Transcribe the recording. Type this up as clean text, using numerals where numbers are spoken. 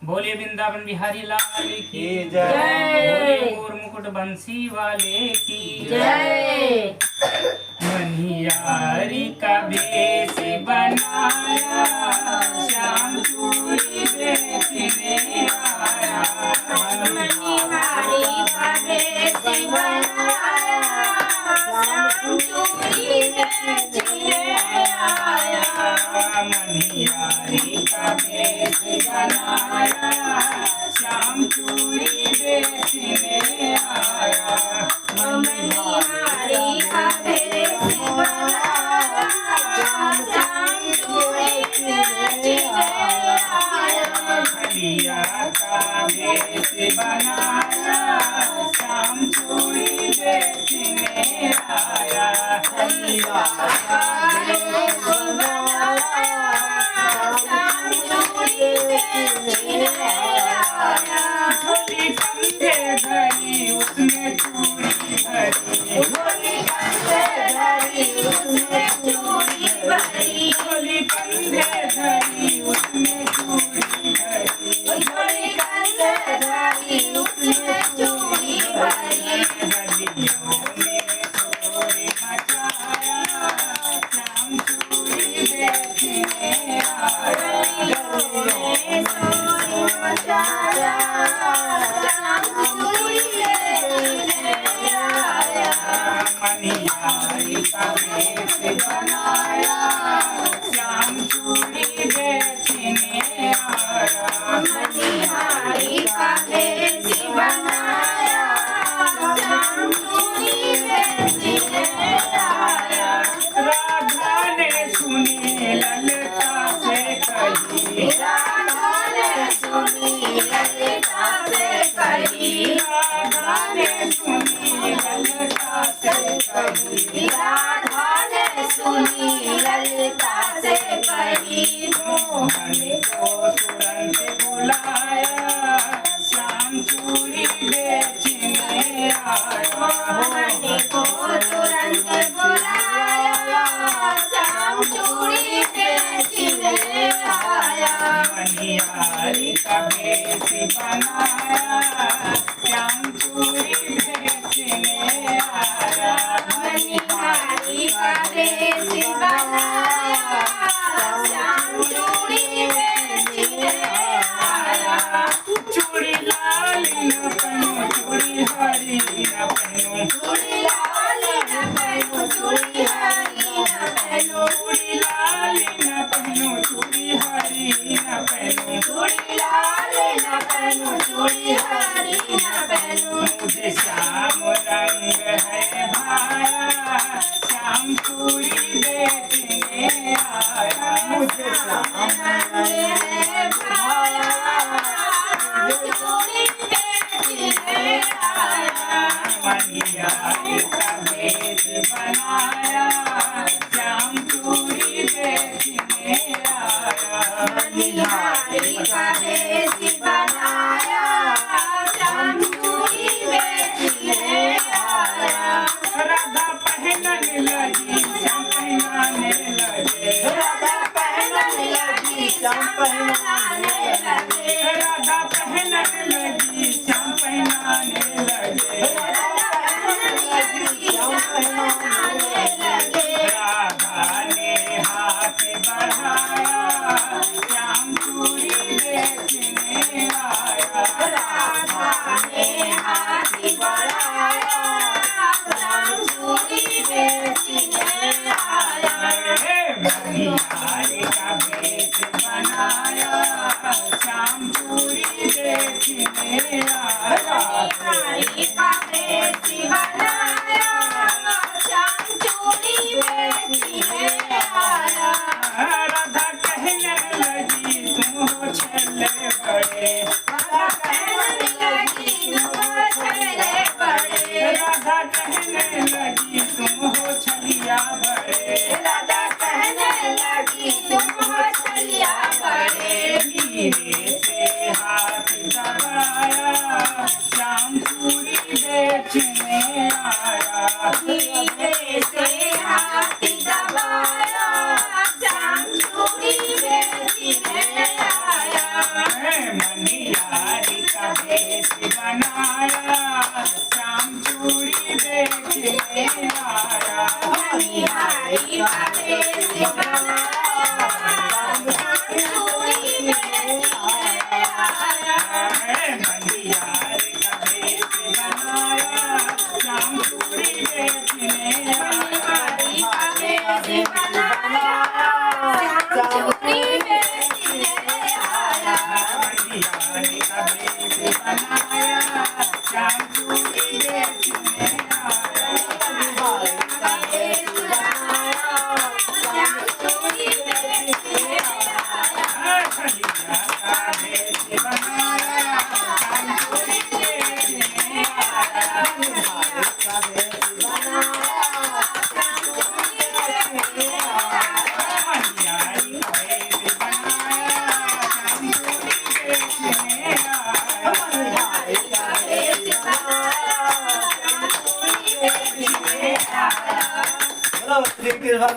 बोले वृंदावन बिहारी लाल की जय। बोले मोर मुकुट बंसी वाले की जय। मनियारी का भेष बनाया श्याम चूड़ी बेचने आया। मनिहारी का भेष बनाया श्याम चूड़ी बेचने आया। मनियारी का भेष बनाया श्याम चूड़ी बेचने आया। मनिहारी का भेष बनाया श्याम चूड़ी बेचने आया। हरिया का भेष बनाया श्याम चूड़ी बेचने आया। हरिया का भेष बनाया श्याम चूड़ी बेचने आया। झोली कंधे धरी उसमें चूड़ी भरी। झोली कंधे धरी उसमें चूड़ी भरी। झोली कंधे धरी उसमें चूड़ी भरी। झोली कंधे धरी उसमें चूड़ी भरी। गलियों में शोर मचाया श्याम चूड़ी बेचने आया। मचाया श्याम चूड़ी बेचने आया। मनिहारी का भेष बनाया श्याम चूड़ी बेचने आया। मनिहारी का भेष बनाया श्याम चूड़ी बेचने आया। राधा ने सुनी ललता से कही। राधा ने सुनी ललिता से कही। राधा ने सुनी ललता से कही। राधा ने सुनी ललिता से कही। मोहन को तुरंत बुलाया श्याम चूड़ी बेचने आया। मोहन को तुरंत बुलाया श्याम चूड़ी बेचने आया। मनिहारी का भेष बनाया श्याम चूड़ी बेचने आया। मनिहारी का भेष बनाया श्याम चूड़ी बेचने आया। चूड़ी लाल न पहनो चूड़ी हरी न पहनो। चूड़ी लाल न पहनो चूड़ी हरी न पहनो। चूड़ी लाल न पहनो चूड़ी हरी न पहनो। चूड़ी लाल न पहनो चूड़ी हरी न पहनो। मुझे श्याम रंग है भाया श्याम चूड़ी बेचने आया। मुझे श्याम है भाया चूड़ी बेचने आया। मनिहारी का भेष बनाया श्याम चूड़ी बेचने आया। मनिहारी का भेष बनाया श्याम चूड़ी बेचने आया। राधा पहनने लगी श्याम पहनाने लगे। राधा पहनने लगी श्याम पहनाने लगे। राधा पहनने लगी श्याम पहनाने लगे। राधा पहनने लगी श्याम पहनाने लगे। राधा ने हाथ बढ़ाया श्याम चूड़ी बेचने आया। राधा ने हाथ बढ़ाया श्याम चूड़ी बेचने आया। मनिहारी का भेष बनाया श्याम चूड़ी बेचने आया। मनिहारी का भेष बनाया श्याम चूड़ी बेचने आया। राधा कहने लगी तुम हो छल्ले बड़े। राधा कहने लगी तुम छले बड़े। राधा कहने लगी तुम हो छलिया बड़े। राधा कहने लगी तुम हो छलिया बड़े। धीरे से हाथ दबाया श्याम चूड़ी बेचने आया। धीरे से हाथ दबाया श्याम चूड़ी बेचने आया। मनियारी का भेष बनाया श्याम चूड़ी देखने आया मनिहारी का भेष बनाया चूड़ी देखने आया मनियारी का भेष बनाया श्याम चूड़ी देखने मनिहारी का भेष बनाया चूड़ी देखने आया मनियारी का भेष बनाया श्याम चूड़ी देखने आया खलिया का भेष बनाया श्याम चूड़ी देखने आया मनियारी का भेष बनाया श्याम चूड़ी देखने आया Hello, Sri Krishna.